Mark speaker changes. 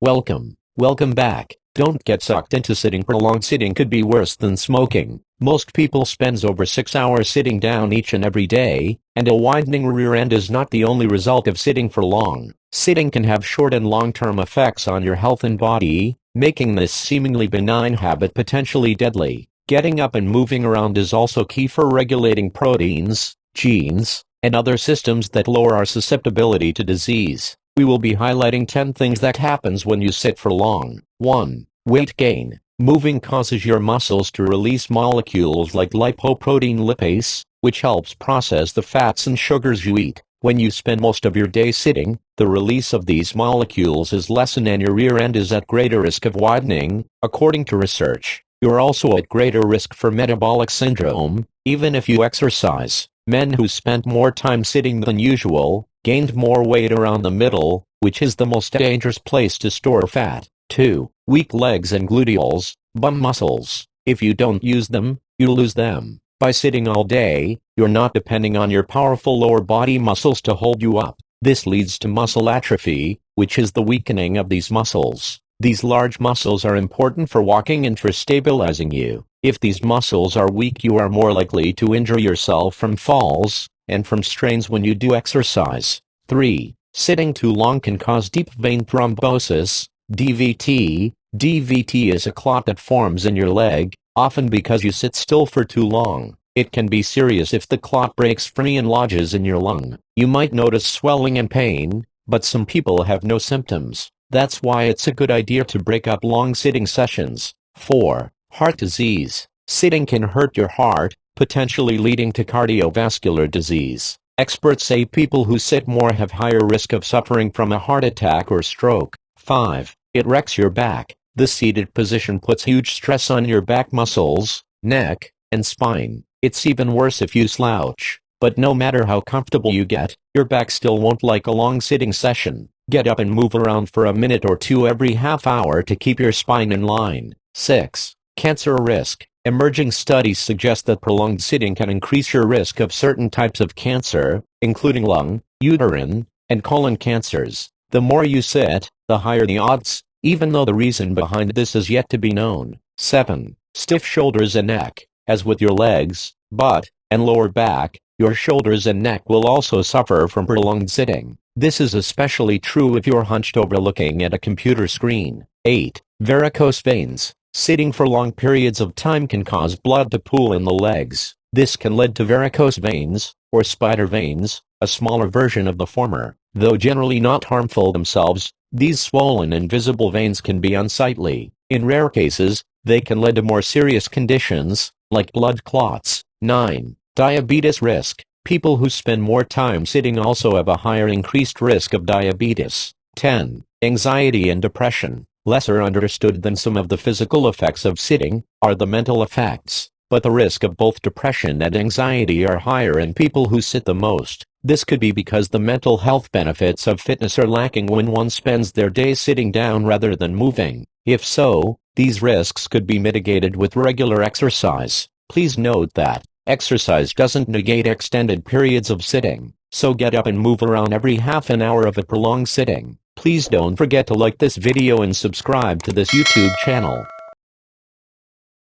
Speaker 1: Welcome back. Don't get sucked into sitting. Prolonged sitting could be worse than smoking. Most people spends over 6 hours sitting down each and every day, and a widening rear end is not the only result of sitting for long. Sitting can have short and long-term effects on your health and body, making this seemingly benign habit potentially deadly. Getting up and moving around is also key for regulating proteins, genes, and other systems that lower our susceptibility to disease. We will be highlighting 10 things that happens when you sit for long. 1. Weight gain. Moving causes your muscles to release molecules like lipoprotein lipase, which helps process the fats and sugars you eat. When you spend most of your day sitting, the release of these molecules is lessened and your rear end is at greater risk of widening, according to research. You're also at greater risk for metabolic syndrome, even if you exercise. Men who spent more time sitting than usual gained more weight around the middle, which is the most dangerous place to store fat. 2. Weak legs and gluteals, bum muscles. If you don't use them, you lose them. By sitting all day, you're not depending on your powerful lower body muscles to hold you up. This leads to muscle atrophy, which is the weakening of these muscles. These large muscles are important for walking and for stabilizing you. If these muscles are weak, you are more likely to injure yourself from falls and from strains when you do exercise. 3. Sitting too long can cause deep vein thrombosis, DVT. DVT is a clot that forms in your leg, often because you sit still for too long. It can be serious if the clot breaks free and lodges in your lung. You might notice swelling and pain, but some people have no symptoms. That's why it's a good idea to break up long sitting sessions. 4. Heart disease. Sitting can hurt your heart, potentially leading to cardiovascular disease. Experts say people who sit more have higher risk of suffering from a heart attack or stroke. 5. It wrecks your back. The seated position puts huge stress on your back muscles, neck, and spine. It's even worse if you slouch. But no matter how comfortable you get, your back still won't like a long sitting session. Get up and move around for a minute or two every half hour to keep your spine in line. 6. Cancer risk. Emerging studies suggest that prolonged sitting can increase your risk of certain types of cancer, including lung, uterine, and colon cancers. The more you sit, the higher the odds, even though the reason behind this is yet to be known. 7. Stiff shoulders and neck. As with your legs, butt, and lower back, your shoulders and neck will also suffer from prolonged sitting. This is especially true if you're hunched over looking at a computer screen. 8. Varicose veins. Sitting for long periods of time can cause blood to pool in the legs. This can lead to varicose veins, or spider veins, a smaller version of the former. Though generally not harmful themselves, these swollen invisible veins can be unsightly. In rare cases, they can lead to more serious conditions, like blood clots. 9. Diabetes risk. People who spend more time sitting also have a higher increased risk of diabetes. 10. Anxiety and depression. Lesser understood than some of the physical effects of sitting are the mental effects, but the risk of both depression and anxiety are higher in people who sit the most. This could be because the mental health benefits of fitness are lacking when one spends their day sitting down rather than moving. If so, these risks could be mitigated with regular exercise. Please note that exercise doesn't negate extended periods of sitting, so get up and move around every half an hour of a prolonged sitting. Please don't forget to like this video and subscribe to this YouTube channel.